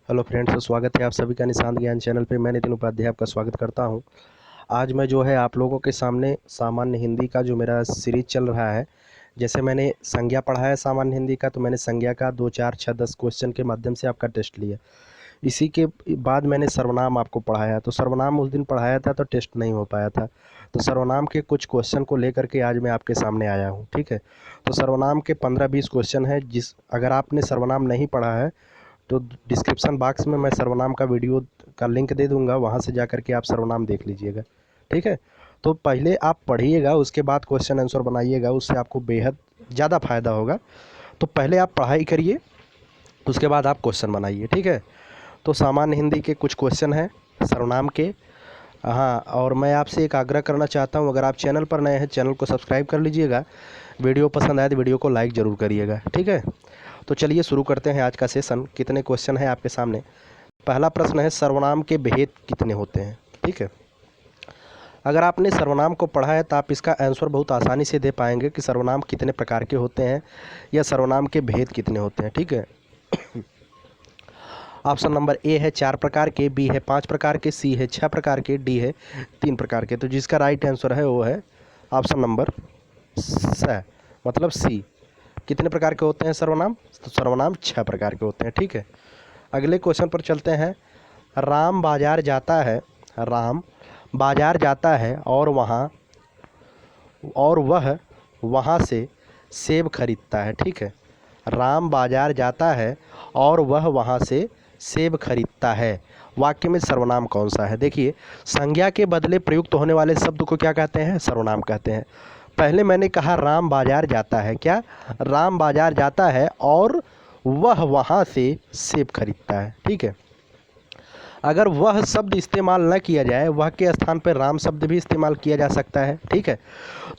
Hello friends, स्वागत है आप सभी का निशांत ज्ञान चैनल पे। मैं नितिन उपाध्याय आपका स्वागत करता हूं। आज मैं जो है आप लोगों के सामने सामान्य हिंदी का जो मेरा सीरीज चल रहा है, जैसे मैंने संज्ञा पढ़ा है सामान्य हिंदी का, तो मैंने संज्ञा का 2, 4, 6, 10 क्वेश्चन के माध्यम से आपका टेस्ट लिया। इसी के बाद मैंने सर्वनाम आपको पढ़ाया, तो सर्वनाम उस दिन पढ़ाया था तो टेस्ट नहीं हो पाया था। तो सर्वनाम के कुछ क्वेश्चन को लेकर के आज मैं आपके सामने आया हूँ। ठीक है, तो सर्वनाम के 15-20 क्वेश्चन है। अगर आपने सर्वनाम नहीं पढ़ा है तो डिस्क्रिप्शन बॉक्स में मैं सर्वनाम का वीडियो का लिंक दे दूंगा, वहाँ से जा कर के आप सर्वनाम देख लीजिएगा। ठीक है, तो पहले आप पढ़िएगा, उसके बाद क्वेश्चन आंसर बनाइएगा, उससे आपको बेहद ज़्यादा फ़ायदा होगा। तो पहले आप पढ़ाई करिए, उसके बाद आप क्वेश्चन बनाइए। ठीक है, तो सामान्य हिंदी के कुछ क्वेश्चन हैं सर्वनाम के। हाँ, और मैं आपसे एक आग्रह करना चाहता हूँ, अगर आप चैनल पर नए हैं चैनल को सब्सक्राइब कर लीजिएगा। वीडियो पसंद आए तो वीडियो को लाइक ज़रूर करिएगा। ठीक है, तो चलिए शुरू करते हैं आज का सेशन। कितने क्वेश्चन हैं आपके सामने। पहला प्रश्न है, सर्वनाम के भेद कितने होते हैं। ठीक है, अगर आपने सर्वनाम को पढ़ा है तो आप इसका आंसर बहुत आसानी से दे पाएंगे कि सर्वनाम कितने प्रकार के होते हैं या सर्वनाम के भेद कितने होते हैं। ठीक है, ऑप्शन नंबर ए है 4 प्रकार के, बी है 5 प्रकार के, सी है 6 प्रकार के, डी है 3 प्रकार के। तो जिसका राइट आंसर है वो है ऑप्शन नंबर स, मतलब सी। कितने प्रकार के होते हैं सर्वनाम, तो सर्वनाम 6 प्रकार के होते हैं। ठीक है, अगले क्वेश्चन पर चलते हैं। राम बाजार जाता है, राम बाजार जाता है और वह वहाँ से सेब खरीदता है। ठीक है, राम बाजार जाता है और वह वहाँ से सेब खरीदता है। वाक्य में सर्वनाम कौन सा है। देखिए, संज्ञा के बदले प्रयुक्त होने वाले शब्द को क्या कहते हैं, सर्वनाम कहते हैं। पहले मैंने कहा राम बाजार जाता है, क्या राम बाजार जाता है और वह वहाँ से सेब खरीदता है। ठीक है, अगर वह शब्द इस्तेमाल न किया जाए, वह के स्थान पर राम शब्द भी इस्तेमाल किया जा सकता है। ठीक है,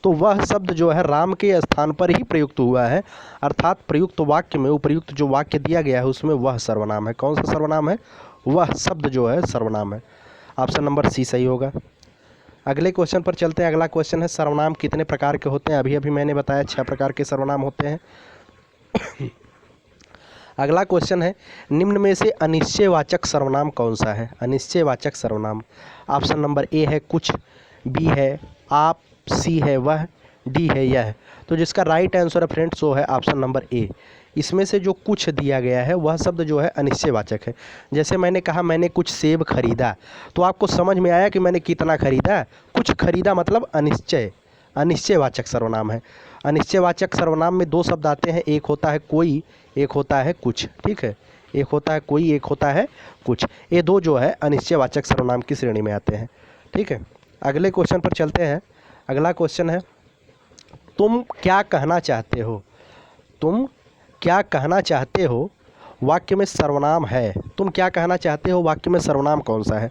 तो वह शब्द जो है राम के स्थान पर ही प्रयुक्त हुआ है, अर्थात प्रयुक्त वाक्य में उपयुक्त जो वाक्य दिया गया है उसमें वह सर्वनाम है। कौन सा सर्वनाम है, वह शब्द जो है सर्वनाम है। ऑप्शन नंबर सी सही होगा। अगले क्वेश्चन पर चलते हैं। अगला क्वेश्चन है, सर्वनाम कितने प्रकार के होते हैं। अभी अभी मैंने बताया 6 प्रकार के सर्वनाम होते हैं। अगला क्वेश्चन है, निम्न में से अनिश्चयवाचक सर्वनाम कौन सा है। अनिश्चयवाचक सर्वनाम, ऑप्शन नंबर ए है कुछ, बी है आप, सी है वह, डी है यह। तो जिसका राइट आंसर है फ्रेंड्स वो है ऑप्शन नंबर ए। इसमें से जो कुछ दिया गया है वह शब्द जो है अनिश्चयवाचक है। जैसे मैंने कहा मैंने कुछ सेब खरीदा, तो आपको समझ में आया कि मैंने कितना खरीदा। कुछ खरीदा मतलब अनिश्चय, अनिश्चयवाचक सर्वनाम है। अनिश्चयवाचक सर्वनाम में 2 शब्द आते हैं, एक होता है कोई, एक होता है कुछ। ठीक है, एक होता है कोई, एक होता है कुछ। ये 2 जो है अनिश्चयवाचक सर्वनाम की श्रेणी में आते हैं। ठीक है, अगले क्वेश्चन पर चलते हैं। अगला क्वेश्चन है, तुम क्या कहना चाहते हो। तुम क्या कहना चाहते हो वाक्य में सर्वनाम है। तुम क्या कहना चाहते हो वाक्य में सर्वनाम कौन सा है।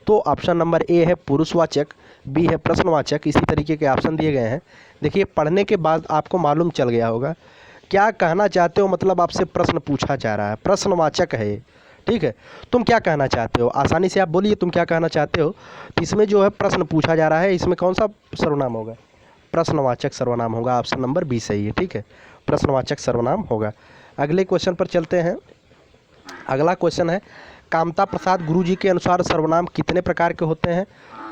तो ऑप्शन नंबर ए है पुरुषवाचक, बी है प्रश्नवाचक, इसी तरीके के ऑप्शन दिए गए हैं। देखिए, पढ़ने के बाद आपको मालूम चल गया होगा क्या कहना चाहते हो, मतलब आपसे प्रश्न पूछा जा रहा है, प्रश्नवाचक है ये। ठीक है, तुम क्या कहना चाहते हो, आसानी से आप बोलिए तुम क्या कहना चाहते हो। तो इसमें जो है प्रश्न पूछा जा रहा है, इसमें कौन सा सर्वनाम होगा, प्रश्नवाचक सर्वनाम होगा। ऑप्शन नंबर बी सही है। ठीक है, प्रश्नवाचक सर्वनाम होगा। अगले क्वेश्चन पर चलते हैं। अगला क्वेश्चन है, कामता प्रसाद गुरुजी के अनुसार सर्वनाम कितने प्रकार के होते हैं।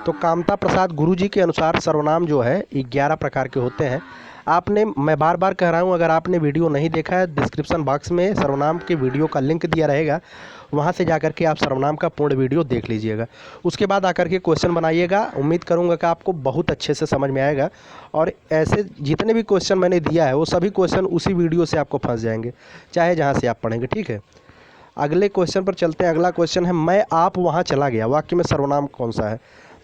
तो कामता प्रसाद गुरुजी के अनुसार सर्वनाम जो है 11 प्रकार के होते हैं। आपने, मैं बार बार कह रहा हूँ, अगर आपने वीडियो नहीं देखा है डिस्क्रिप्शन बॉक्स में सर्वनाम के वीडियो का लिंक दिया रहेगा, वहाँ से जाकर के आप सर्वनाम का पूर्ण वीडियो देख लीजिएगा। उसके बाद आकर के क्वेश्चन बनाइएगा। उम्मीद करूँगा कि आपको बहुत अच्छे से समझ में आएगा। और ऐसे जितने भी क्वेश्चन मैंने दिया है वो सभी क्वेश्चन उसी वीडियो से आपको फंस जाएंगे, चाहे जहाँ से आप पढ़ेंगे। ठीक है, अगले क्वेश्चन पर चलते हैं। अगला क्वेश्चन है, मैं आप वहाँ चला गया वाक्य में सर्वनाम कौन सा है।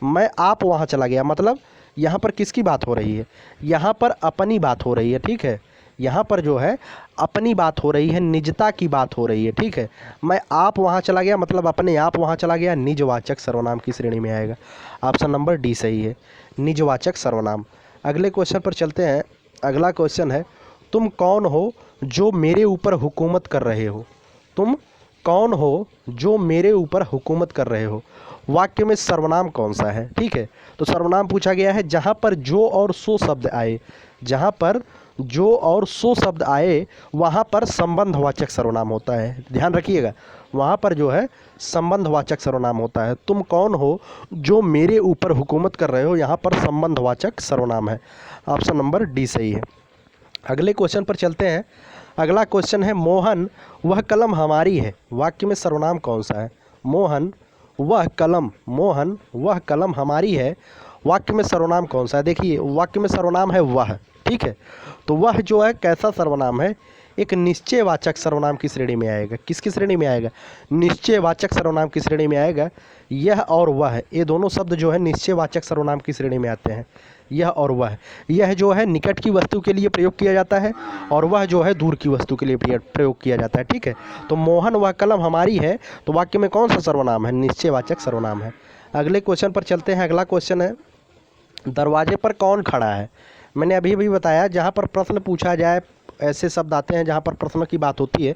मैं आप वहाँ चला गया मतलब यहाँ पर किसकी बात हो रही है, यहाँ पर अपनी बात हो रही है। ठीक है, यहाँ पर जो है अपनी बात हो रही है, निजता की बात हो रही है। ठीक है, मैं आप वहाँ चला गया मतलब अपने आप वहाँ चला गया, निजवाचक सर्वनाम की श्रेणी में आएगा। ऑप्शन नंबर डी सही है, निजवाचक सर्वनाम। अगले क्वेश्चन पर चलते हैं। अगला क्वेश्चन है, तुम कौन हो जो मेरे ऊपर हुकूमत कर रहे हो। तुम कौन हो जो मेरे ऊपर हुकूमत कर रहे हो, वाक्य में सर्वनाम कौन सा है। ठीक है, तो सर्वनाम पूछा गया है जहाँ पर जो और सो शब्द आए, जहाँ पर जो और सो शब्द आए वहाँ पर संबंधवाचक सर्वनाम होता है। ध्यान रखिएगा, वहाँ पर जो है संबंधवाचक सर्वनाम होता है। तुम कौन हो जो मेरे ऊपर हुकूमत कर रहे हो, यहाँ पर संबंधवाचक सर्वनाम है। ऑप्शन नंबर डी सही है। अगले क्वेश्चन पर चलते हैं। अगला क्वेश्चन है मोहन वह कलम हमारी है, वाक्य में सर्वनाम कौन सा है? मोहन वह कलम हमारी है, वाक्य में सर्वनाम कौन सा है? देखिए वाक्य में सर्वनाम है वह, ठीक है। तो वह जो है कैसा सर्वनाम है? एक निश्चयवाचक सर्वनाम की श्रेणी में आएगा। किसकी श्रेणी में आएगा? निश्चयवाचक सर्वनाम की श्रेणी में आएगा। यह और वह, ये दोनों शब्द जो है निश्चयवाचक सर्वनाम की श्रेणी में आते हैं। यह और वह, यह जो है निकट की वस्तु के लिए प्रयोग किया जाता है और वह जो है दूर की वस्तु के लिए प्रयोग किया जाता है, ठीक है। तो मोहन वह कलम हमारी है, तो वाक्य में कौन सा सर्वनाम है? निश्चयवाचक सर्वनाम है। अगले क्वेश्चन पर चलते हैं। अगला क्वेश्चन है दरवाजे पर कौन खड़ा है? मैंने अभी भी बताया, जहाँ पर प्रश्न पूछा जाए, ऐसे शब्द आते हैं जहाँ पर प्रश्न की बात होती है।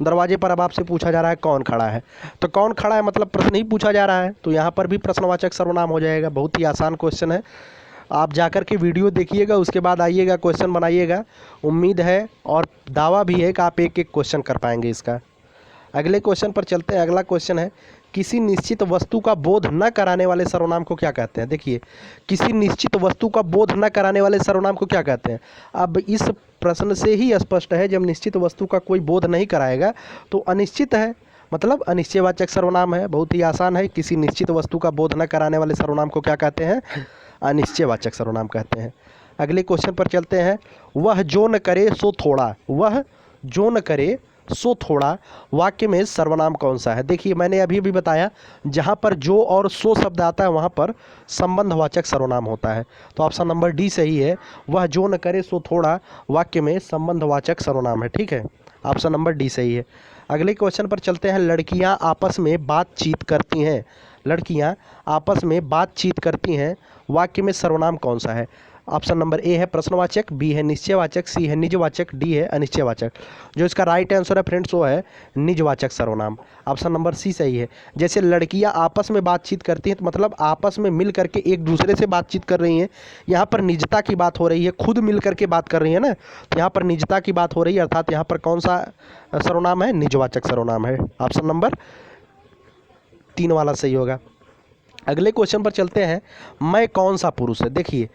दरवाजे पर अब आपसे पूछा जा रहा है कौन खड़ा है, तो कौन खड़ा है मतलब प्रश्न ही पूछा जा रहा है, तो यहाँ पर भी प्रश्नवाचक सर्वनाम हो जाएगा। बहुत ही आसान क्वेश्चन है, आप जाकर के वीडियो देखिएगा, उसके बाद आइएगा, क्वेश्चन बनाइएगा। उम्मीद है और दावा भी है कि आप एक एक क्वेश्चन कर पाएंगे इसका। अगले क्वेश्चन पर चलते हैं। अगला क्वेश्चन है किसी निश्चित वस्तु का बोध न कराने वाले सर्वनाम को क्या कहते हैं? देखिए किसी निश्चित वस्तु का बोध न कराने वाले सर्वनाम को क्या कहते हैं? अब इस प्रश्न से ही स्पष्ट है, जब निश्चित वस्तु का कोई बोध नहीं कराएगा तो अनिश्चित है, मतलब अनिश्चयवाचक सर्वनाम है। बहुत ही आसान है, किसी निश्चित वस्तु का बोध न कराने वाले सर्वनाम को क्या कहते हैं? अनिश्चयवाचक सर्वनाम कहते हैं। अगले क्वेश्चन पर चलते हैं। वह जो न करे सो थोड़ा, वह जो न करे सो थोड़ा, वाक्य में सर्वनाम कौन सा है? देखिए मैंने अभी भी बताया, जहाँ पर जो और सो शब्द आता है वहाँ पर संबंधवाचक सर्वनाम होता है। तो ऑप्शन नंबर डी सही है। वह जो न करे सो थोड़ा, वाक्य में संबंधवाचक सर्वनाम है, ठीक है। ऑप्शन नंबर डी सही है। अगले क्वेश्चन पर चलते हैं। लड़कियाँ आपस में बातचीत करती हैं, लड़कियाँ आपस में बातचीत करती हैं, वाक्य में सर्वनाम कौन सा है? ऑप्शन नंबर ए है प्रश्नवाचक, बी है निश्चयवाचक, सी है निजवाचक, डी है अनिश्चयवाचक। जो इसका राइट आंसर है फ्रेंड्स वो है निजवाचक सर्वनाम। ऑप्शन नंबर सी सही है। जैसे लड़कियां आपस में बातचीत करती हैं, तो मतलब आपस में मिल करके एक दूसरे से बातचीत कर रही हैं। यहाँ पर निजता की बात हो रही है, खुद मिल करके बात कर रही है ना, तो यहाँ पर निजता की बात हो रही है, अर्थात यहाँ पर कौन सा सर्वनाम है? निजवाचक सर्वनाम है। ऑप्शन नंबर 3 वाला सही होगा। अगले क्वेश्चन पर चलते हैं। मैं कौन सा पुरुष है? देखिए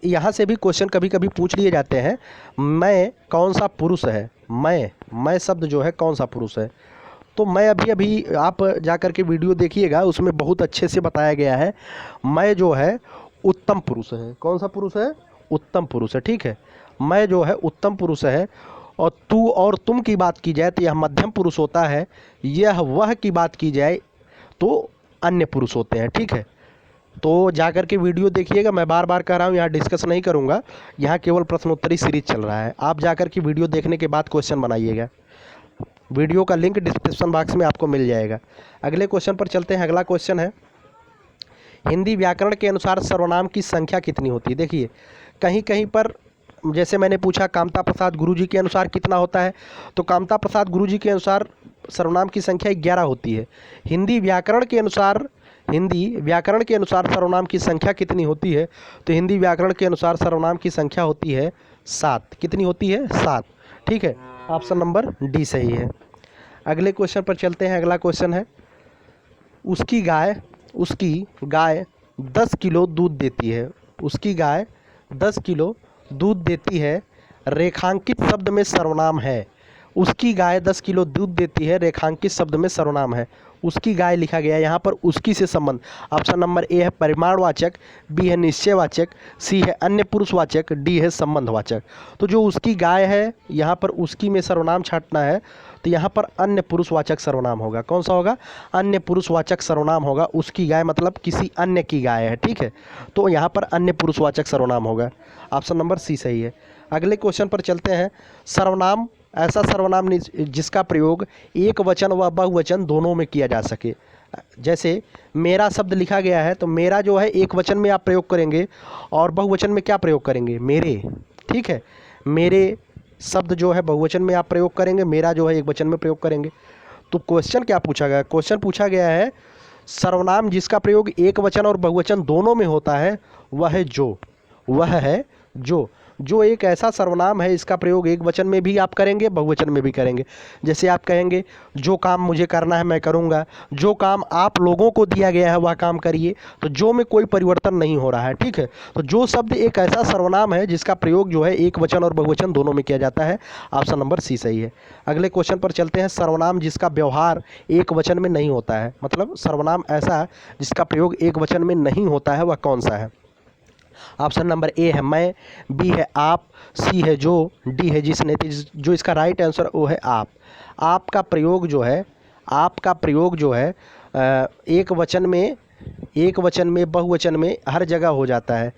यहाँ से भी क्वेश्चन कभी कभी पूछ लिए जाते हैं। मैं कौन सा पुरुष है? मैं शब्द जो है कौन सा पुरुष है? तो मैं अभी आप जाकर के वीडियो देखिएगा, उसमें बहुत अच्छे से बताया गया है। मैं जो है उत्तम पुरुष है। कौन सा पुरुष है? उत्तम पुरुष है, ठीक है। मैं जो है उत्तम पुरुष है। और तू और तुम की बात की जाए तो यह मध्यम पुरुष होता है। यह वह की बात की जाए तो अन्य पुरुष होते हैं, ठीक है। तो जाकर के वीडियो देखिएगा, मैं बार बार कह रहा हूँ, यहाँ डिस्कस नहीं करूँगा, यहाँ केवल प्रश्नोत्तरी सीरीज चल रहा है। आप जाकर के वीडियो देखने के बाद क्वेश्चन बनाइएगा। वीडियो का लिंक डिस्क्रिप्शन बॉक्स में आपको मिल जाएगा। अगले क्वेश्चन पर चलते हैं। अगला क्वेश्चन है हिंदी व्याकरण के अनुसार सर्वनाम की संख्या कितनी होती है? देखिए कहीं कहीं पर जैसे मैंने पूछा कामता प्रसाद गुरुजी के अनुसार कितना होता है, तो कामता प्रसाद गुरुजी के अनुसार सर्वनाम की संख्या 11 होती है। हिंदी व्याकरण के अनुसार सर्वनाम की संख्या कितनी होती है? तो हिंदी व्याकरण के अनुसार सर्वनाम की संख्या होती है 7। कितनी होती है? 7, ठीक है। ऑप्शन नंबर डी सही है। अगले क्वेश्चन पर चलते हैं। अगला क्वेश्चन है उसकी गाय 10 किलो दूध देती है। उसकी गाय 10 किलो दूध देती है, रेखांकित शब्द में सर्वनाम है। उसकी गाय 10 किलो दूध देती है, रेखांकित शब्द में सर्वनाम है। उसकी गाय लिखा गया है, यहाँ पर उसकी से संबंध। ऑप्शन नंबर ए है परिमाणवाचक, बी है निश्चयवाचक, सी है अन्य पुरुषवाचक, डी है संबंधवाचक। तो जो उसकी गाय है, यहाँ पर उसकी में सर्वनाम छांटना है, तो यहाँ पर अन्य पुरुषवाचक सर्वनाम होगा। कौन सा होगा? अन्य पुरुषवाचक सर्वनाम होगा। उसकी गाय मतलब किसी अन्य की गाय है, ठीक है। तो यहाँ पर अन्य पुरुषवाचक सर्वनाम होगा। ऑप्शन नंबर सी सही है। अगले क्वेश्चन पर चलते हैं। सर्वनाम ऐसा सर्वनाम जिसका प्रयोग एक वचन व बहुवचन दोनों में किया जा सके। जैसे मेरा शब्द लिखा गया है, तो मेरा जो है एक वचन में आप प्रयोग करेंगे और बहुवचन में क्या प्रयोग करेंगे? मेरे, ठीक है। मेरे शब्द जो है बहुवचन में आप प्रयोग करेंगे, मेरा जो है एक वचन में प्रयोग करेंगे। तो क्वेश्चन क्या पूछा गया? क्वेश्चन पूछा गया है सर्वनाम जिसका प्रयोग एक वचन और बहुवचन दोनों में होता है, वह है जो। जो एक ऐसा सर्वनाम है, इसका प्रयोग एक वचन में भी आप करेंगे, बहुवचन में भी करेंगे। जैसे आप कहेंगे जो काम मुझे करना है मैं करूँगा, जो काम आप लोगों को दिया गया है वह काम करिए, तो जो में कोई परिवर्तन नहीं हो रहा है, ठीक है। तो जो शब्द एक ऐसा सर्वनाम है जिसका प्रयोग जो है एक वचन और बहुवचन दोनों में किया जाता है। ऑप्शन नंबर सी सही है। अगले क्वेश्चन पर चलते हैं। सर्वनाम जिसका व्यवहार एक वचन में नहीं होता है, मतलब सर्वनाम ऐसा जिसका प्रयोग एक वचन में नहीं होता है, वह कौन सा है? ऑप्शन नंबर ए है मैं, बी है आप, सी है जो, डी है जिसने। जो इसका राइट आंसर वो है आप। आपका प्रयोग जो है, आपका प्रयोग जो है एक वचन में बहुवचन में हर जगह हो जाता है।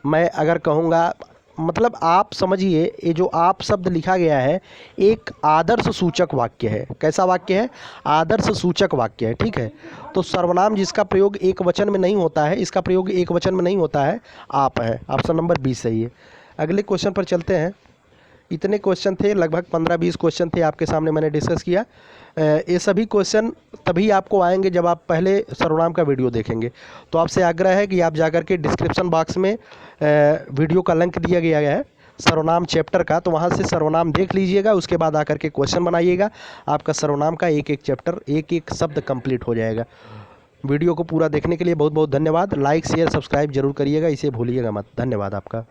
मैं अगर कहूँगा, मतलब आप समझिए, ये जो आप शब्द लिखा गया है एक आदर्श सूचक वाक्य है। कैसा वाक्य है? आदर्श सूचक वाक्य है, ठीक है। तो सर्वनाम जिसका प्रयोग एक वचन में नहीं होता है, इसका प्रयोग एक वचन में नहीं होता है, आप है। ऑप्शन नंबर बी सही है। अगले क्वेश्चन पर चलते हैं। इतने क्वेश्चन थे, लगभग 15-20 क्वेश्चन थे आपके सामने मैंने डिस्कस किया। ये सभी क्वेश्चन तभी आपको आएंगे जब आप पहले सर्वनाम का वीडियो देखेंगे। तो आपसे आग्रह है कि आप जाकर के डिस्क्रिप्शन बॉक्स में वीडियो का लिंक दिया गया है सर्वनाम चैप्टर का, तो वहाँ से सर्वनाम देख लीजिएगा। उसके बाद आकर के क्वेश्चन बनाइएगा। आपका सर्वनाम का एक एक चैप्टर, एक एक शब्द कंप्लीट हो जाएगा। वीडियो को पूरा देखने के लिए बहुत बहुत धन्यवाद। लाइक शेयर सब्सक्राइब जरूर करिएगा, इसे भूलिएगा मत। धन्यवाद आपका।